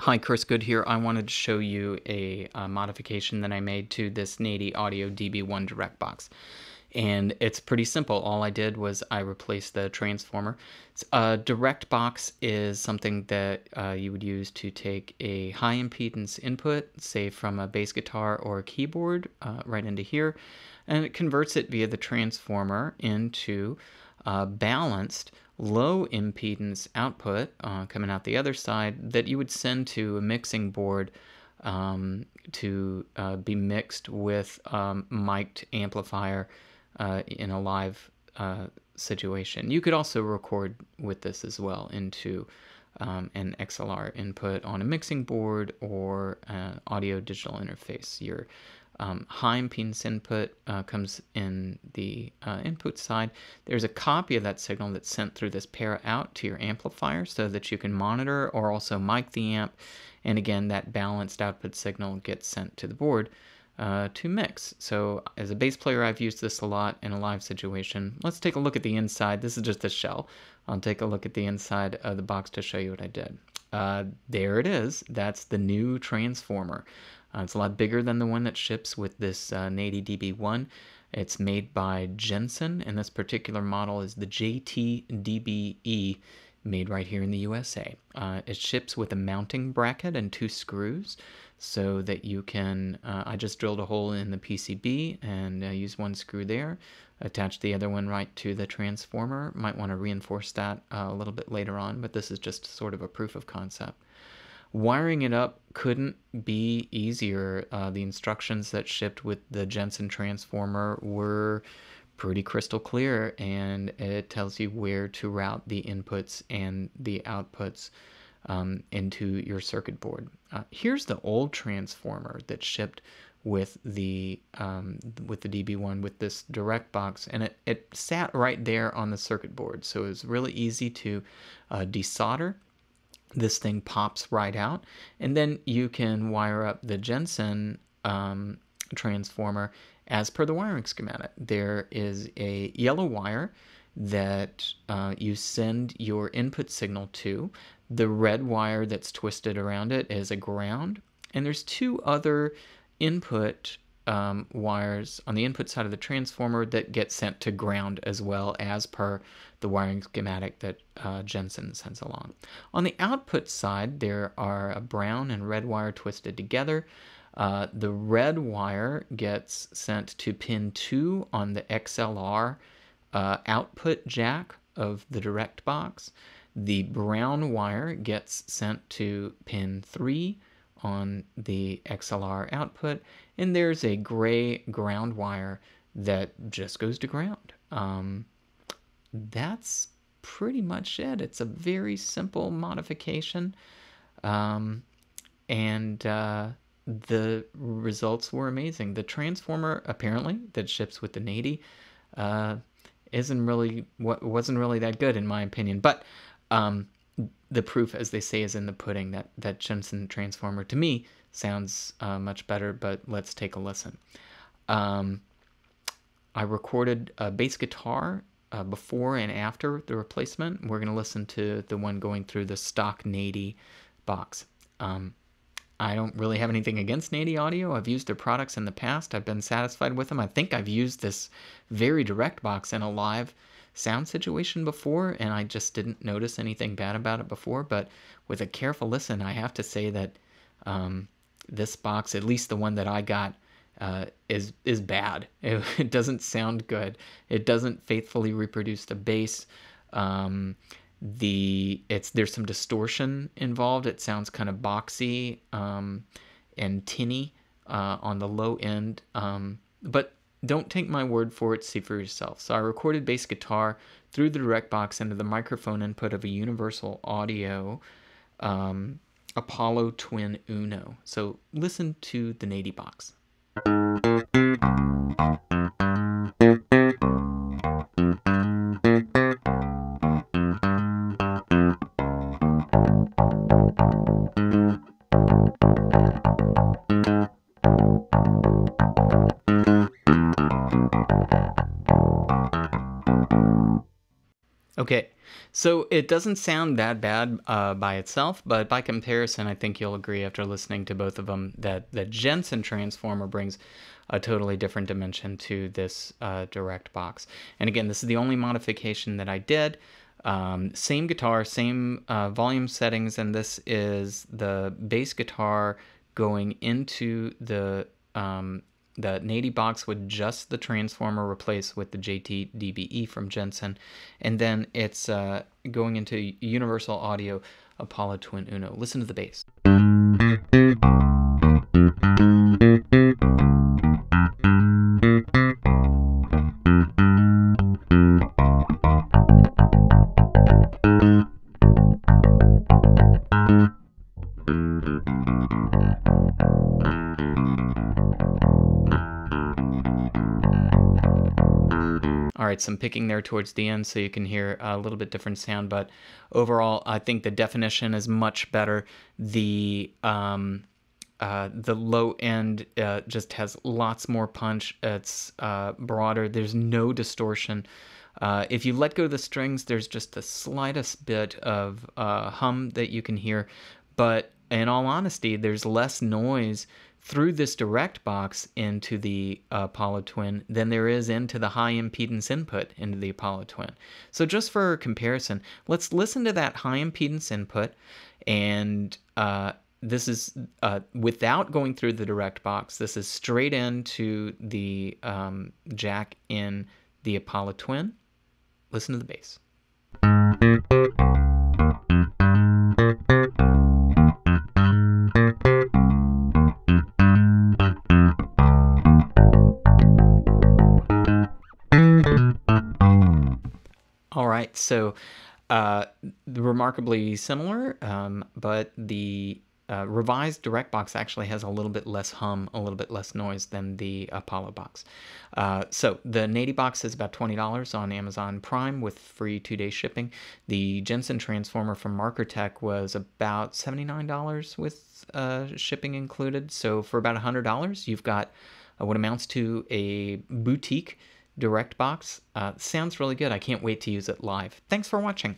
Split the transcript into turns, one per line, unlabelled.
Hi, Chris Good here. I wanted to show you a modification that I made to this Nady DB-1 direct box. And it's pretty simple. All I did was I replaced the transformer. A direct box is something that you would use to take a high impedance input, say from a bass guitar or a keyboard, right into here, and it converts it via the transformer into balanced low impedance output coming out the other side that you would send to a mixing board to be mixed with mic'd amplifier in a live situation. You could also record with this as well into an XLR input on a mixing board or audio digital interface. Your high impedance input comes in the input side. There's a copy of that signal that's sent through this pair out to your amplifier so that you can monitor or also mic the amp. And again, that balanced output signal gets sent to the board to mix. So as a bass player, I've used this a lot in a live situation. Let's take a look at the inside. This is just the shell. I'll take a look at the inside of the box to show you what I did. There it is. That's the new transformer. It's a lot bigger than the one that ships with this Nady DB-1. It's made by Jensen, and this particular model is the JT-DB-E, made right here in the USA. It ships with a mounting bracket and 2 screws so that you can, I just drilled a hole in the PCB and used 1 screw there, attached the other one right to the transformer. Might want to reinforce that a little bit later on, but this is just sort of a proof of concept. Wiring it up couldn't be easier. The instructions that shipped with the Jensen transformer were pretty crystal clear, and it tells you where to route the inputs and the outputs into your circuit board. Here's the old transformer that shipped with the DB1 with this direct box, and it sat right there on the circuit board, so it was really easy to desolder. This thing pops right out, and then you can wire up the Jensen transformer as per the wiring schematic. There is a yellow wire that you send your input signal to. The red wire that's twisted around it is a ground, and there's 2 other input wires on the input side of the transformer that get sent to ground as well, as per the wiring schematic that Jensen sends along. On the output side, there are a brown and red wire twisted together. The red wire gets sent to pin 2 on the XLR output jack of the direct box. The brown wire gets sent to pin 3 on the XLR output, and there's a gray ground wire that just goes to ground. That's pretty much it. It's a very simple modification, and the results were amazing. The transformer, apparently, that ships with the Nady wasn't really that good in my opinion, but the proof, as they say, is in the pudding. That Jensen transformer, to me, sounds much better, but let's take a listen. I recorded a bass guitar before and after the replacement. We're going to listen to the one going through the stock Nady box. I don't really have anything against Nady Audio. I've used their products in the past. I've been satisfied with them. I think I've used this very direct box in a live sound situation before, and I just didn't notice anything bad about it before. But with a careful listen, I have to say that this box, at least the one that I got, is bad. It doesn't sound good. It doesn't faithfully reproduce the bass. There's some distortion involved. It sounds kind of boxy and tinny on the low end, but don't take my word for it, see for yourself. So I recorded bass guitar through the direct box into the microphone input of a Universal Audio Apollo Twin Uno. So listen to the Nady box. Okay, So it doesn't sound that bad by itself, but by comparison, I think you'll agree after listening to both of them that the Jensen transformer brings a totally different dimension to this direct box. And again, this is the only modification that I did. Same guitar, same volume settings, and this is the bass guitar going into the Nady box with just the transformer replaced with the JT-DB-E from Jensen, and then it's going into Universal Audio Apollo Twin Uno. Listen to the bass. All right, some picking there towards the end so you can hear a little bit different sound, but overall, I think the definition is much better. The low end just has lots more punch. It's broader. There's no distortion. If you let go of the strings, there's just the slightest bit of hum that you can hear, but in all honesty, there's less noise through this direct box into the Apollo Twin than there is into the high impedance input into the Apollo Twin. So just for comparison, let's listen to that high impedance input, and this is without going through the direct box. This is straight into the jack in the Apollo Twin. Listen to the bass. All right, so remarkably similar, but the revised direct box actually has a little bit less hum, a little bit less noise than the Apollo box. So the Nady box is about $20 on Amazon Prime with free 2-day shipping. The Jensen transformer from Marker Tech was about $79 with shipping included. So for about $100, you've got what amounts to a boutique direct box. Sounds really good. I can't wait to use it live. Thanks for watching.